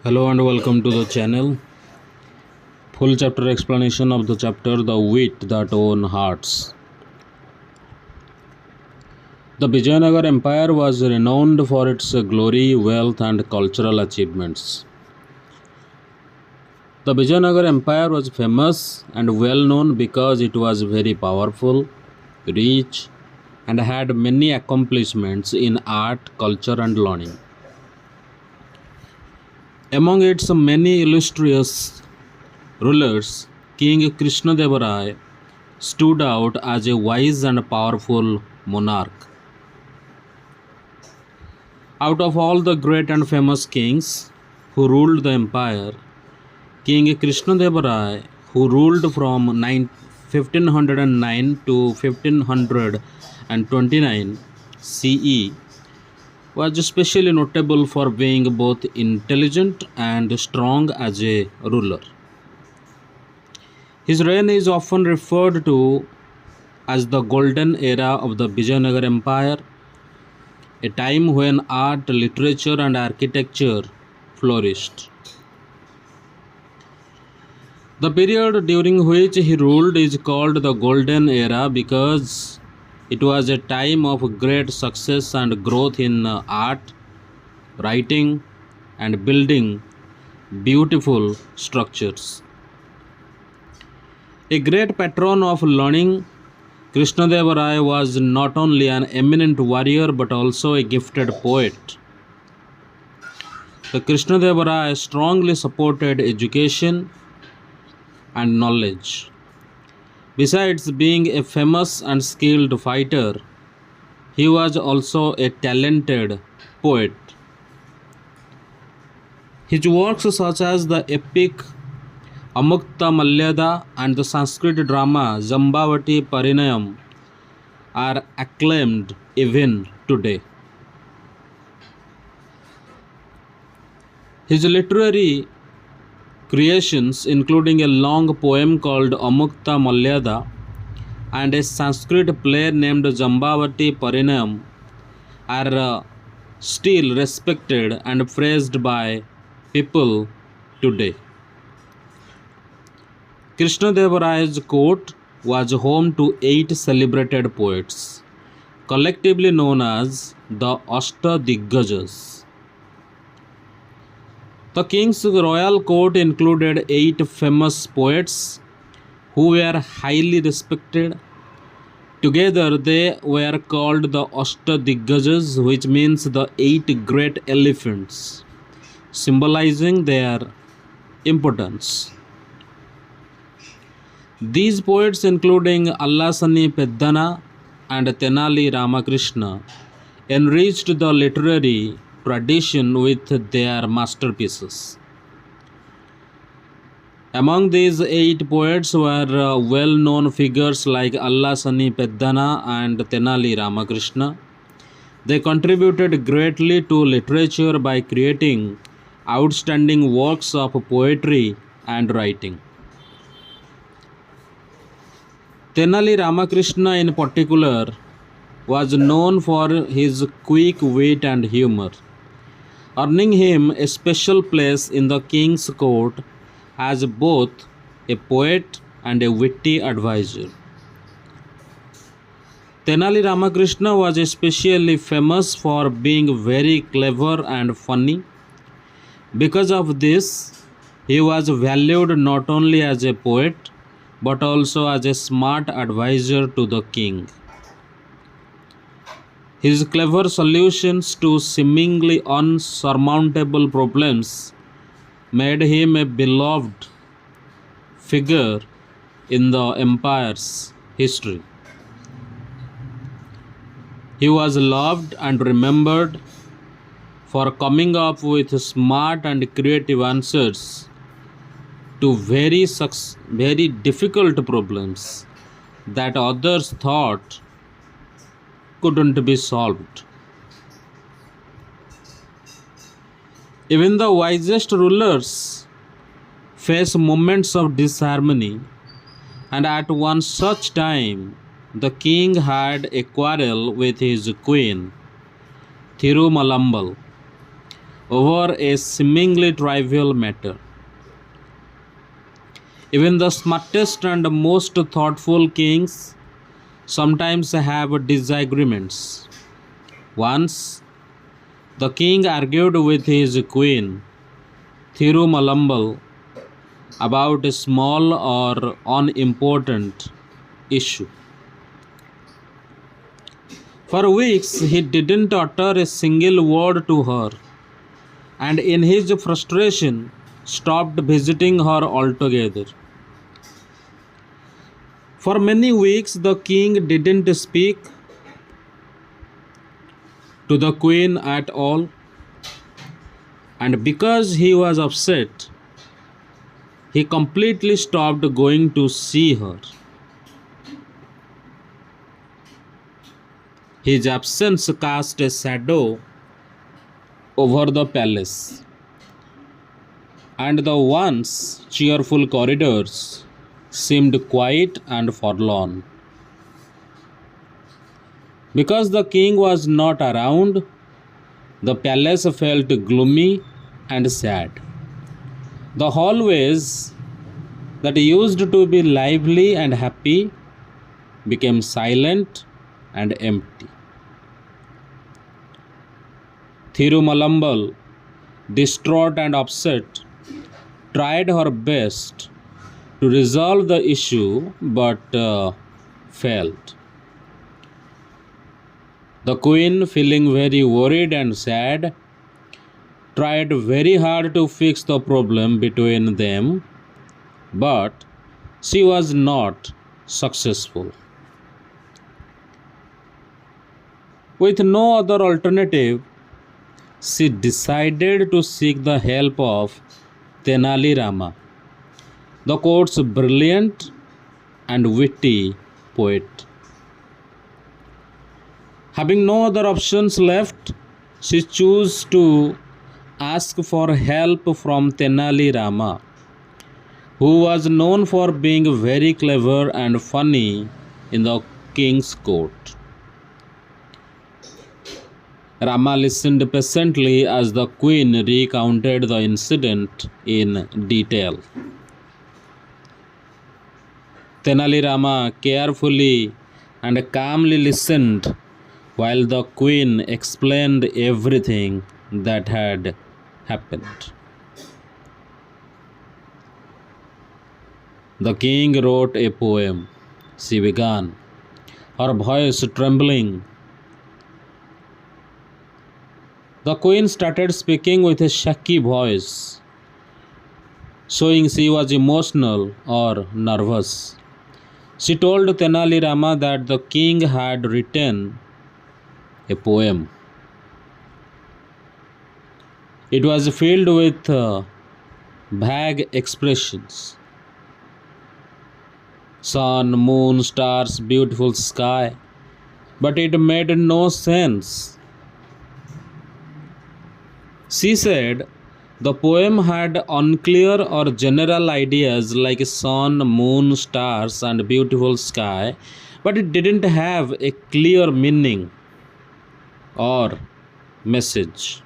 Hello and welcome to the channel. Full chapter explanation of the chapter The Wit That Own Hearts. The Vijayanagar Empire was renowned for its glory, wealth and cultural achievements. The Vijayanagar Empire was famous and well known because it was very powerful, rich and had many accomplishments in art, culture and learning. Among its many illustrious rulers, King Krishnadeva Rai stood out as a wise and powerful monarch. Out of all the great and famous kings who ruled the empire, King Krishnadeva Rai, who ruled from 1509 to 1529 CE, was especially notable for being both intelligent and strong as a ruler. His reign is often referred to as the golden era of the Vijayanagar Empire, a time when art, literature and architecture flourished. The period during which he ruled is called the Golden Era because it was a time of great success and growth in art, writing and building beautiful structures. A great patron of learning, Krishnadeva Rai was not only an eminent warrior but also a gifted poet. The Krishnadeva Rai strongly supported education and knowledge. Besides being a famous and skilled fighter, he was also a talented poet. His works such as the epic Amukta Malyada and the Sanskrit drama Jambavati Parinayam are acclaimed even today. His literary creations, including a long poem called Amukta Malyada and a Sanskrit play named Jambavati Parinayam, are still respected and praised by people today. Krishnadeva Rai's court was home to 8 celebrated poets, collectively known as the Ashtadiggajas. The king's royal court included 8 famous poets who were highly respected. Together they were called the Ashtadiggajas, which means the 8 great elephants, symbolizing their importance. These poets, including Allasani Peddana and Tenali Ramakrishna, enriched the literary tradition with their masterpieces. Among these 8 poets were well-known figures like Allasani Peddana and Tenali Ramakrishna. They contributed greatly to literature by creating outstanding works of poetry and writing. Tenali Ramakrishna in particular was known for his quick wit and humor, earning him a special place in the king's court as both a poet and a witty advisor. Tenali Ramakrishna was especially famous for being very clever and funny. Because of this, he was valued not only as a poet but also as a smart advisor to the king. His clever solutions to seemingly unsurmountable problems made him a beloved figure in the empire's history. He was loved and remembered for coming up with smart and creative answers to very difficult problems that others thought couldn't be solved. Even the wisest rulers face moments of disharmony, and at one such time, the king had a quarrel with his queen, Thirumalambal, over a seemingly trivial matter. Even the smartest and most thoughtful kings sometimes have disagreements. Once, the king argued with his queen, Thirumalambal, about a small or unimportant issue. For weeks, he didn't utter a single word to her, and in his frustration, stopped visiting her altogether. For many weeks, the king didn't speak to the queen at all, and because he was upset, he completely stopped going to see her. His absence cast a shadow over the palace, and the once cheerful corridors seemed quiet and forlorn. Because the king was not around, the palace felt gloomy and sad. The hallways that used to be lively and happy became silent and empty. Thirumalambal, distraught and upset, tried her best to resolve the issue but failed. The queen, feeling very worried and sad, tried very hard to fix the problem between them, but she was not successful. With no other alternative, she decided to seek the help of Tenali Rama, the court's brilliant and witty poet. Having no other options left, she chose to ask for help from Tenali Rama, who was known for being very clever and funny in the king's court. Rama listened patiently as the queen recounted the incident in detail. Tenali Rama carefully and calmly listened while the queen explained everything that had happened. The king wrote a poem, she began, her voice trembling. The queen started speaking with a shaky voice, showing she was emotional or nervous. She told Tenali Rama that the king had written a poem. It was filled with vague expressions: sun, moon, stars, beautiful sky, but it made no sense. She said the poem had unclear or general ideas like sun, moon, stars, and beautiful sky, but it didn't have a clear meaning or message.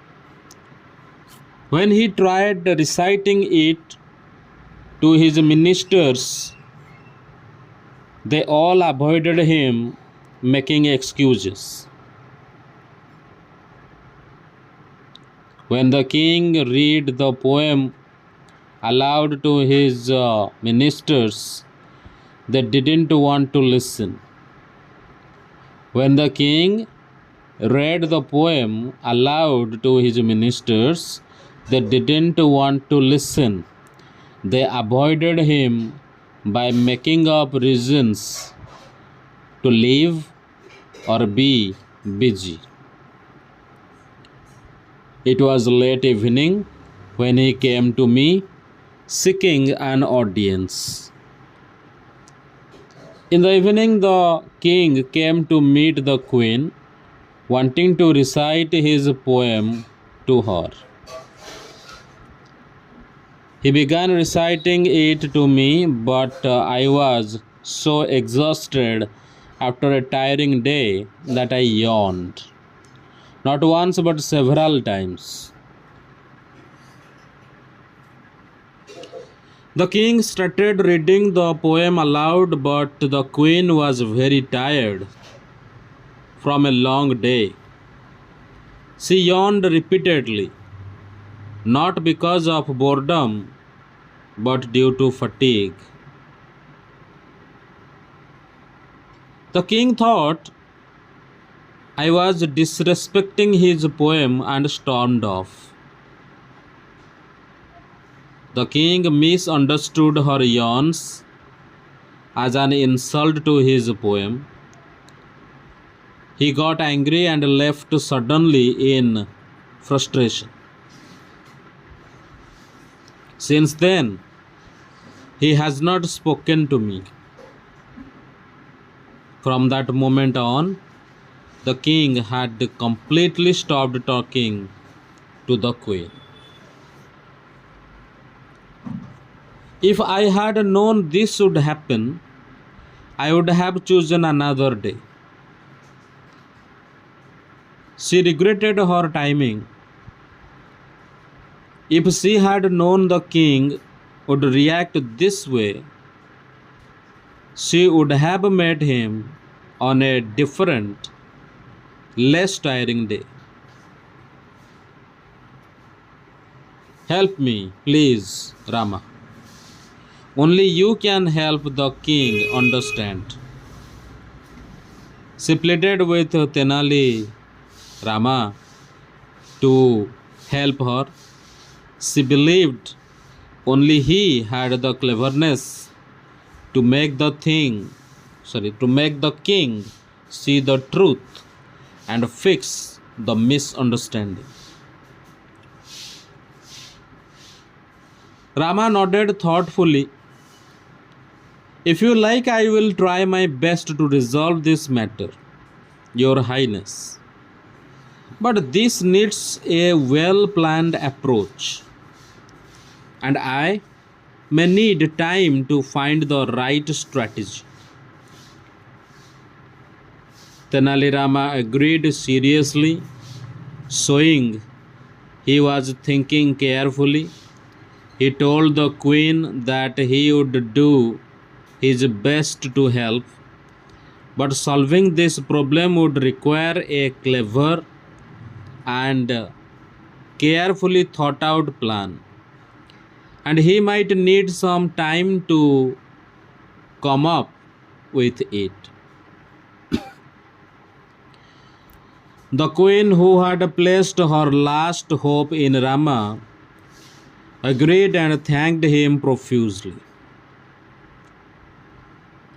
When he tried reciting it to his ministers, they all avoided him, making excuses. When the king read the poem aloud to his ministers, they didn't want to listen. When the king read the poem aloud to his ministers, they didn't want to listen. They avoided him by making up reasons to leave or be busy. It was late evening when he came to me seeking an audience. In the evening, the king came to meet the queen, wanting to recite his poem to her. He began reciting it to me, but I was so exhausted after a tiring day that I yawned. Not once but several times. The king started reading the poem aloud, but the queen was very tired from a long day. She yawned repeatedly, not because of boredom, but due to fatigue. The king thought I was disrespecting his poem and stormed off. The king misunderstood her yawns as an insult to his poem. He got angry and left suddenly in frustration. Since then, he has not spoken to me. From that moment on, the king had completely stopped talking to the queen. If I had known this would happen, I would have chosen another day. She regretted her timing. If she had known the king would react this way, she would have met him on a different, less tiring day. Help me, please, Rama. Only you can help the king understand. She pleaded with Tenali Rama to help her. She believed only he had the cleverness to make the king see the truth and fix the misunderstanding. Rama nodded thoughtfully. If you like, I will try my best to resolve this matter, Your Highness. But this needs a well planned approach, and I may need time to find the right strategy. Tenali Rama agreed seriously, showing he was thinking carefully. He told the queen that he would do his best to help, but solving this problem would require a clever and carefully thought out plan, and he might need some time to come up with it. The queen, who had placed her last hope in Rama, agreed and thanked him profusely.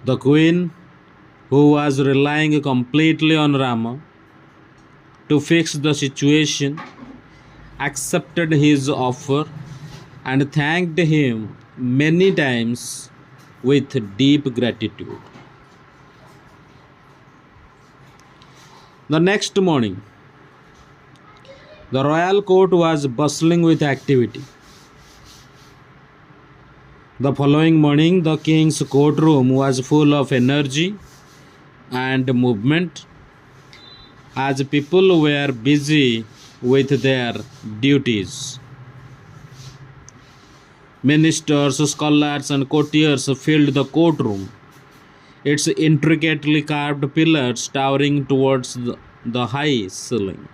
The queen, who was relying completely on Rama to fix the situation, accepted his offer and thanked him many times with deep gratitude. The next morning, the royal court was bustling with activity. The following morning, the king's courtroom was full of energy and movement as people were busy with their duties. Ministers, scholars, and courtiers filled the courtroom, its intricately carved pillars towering towards the high ceiling.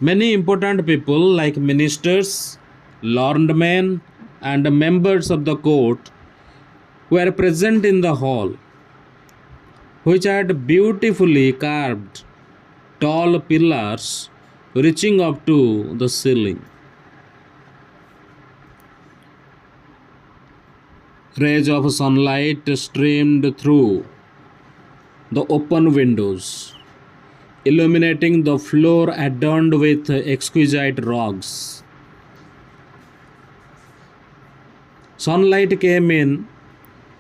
Many important people like ministers, lordmen, and members of the court were present in the hall, which had beautifully carved tall pillars reaching up to the ceiling. Rays of sunlight streamed through the open windows, illuminating the floor adorned with exquisite rugs. Sunlight came in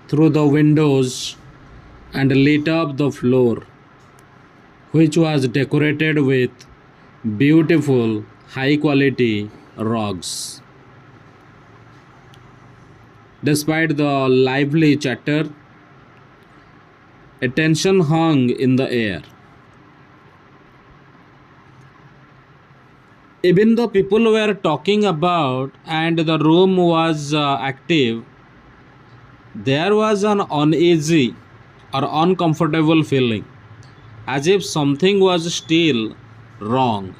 through the windows and lit up the floor, which was decorated with beautiful, high quality rugs. Despite the lively chatter, a tension hung in the air. Even though people were talking about and the room was active, there was an uneasy or uncomfortable feeling, as if something was still wrong.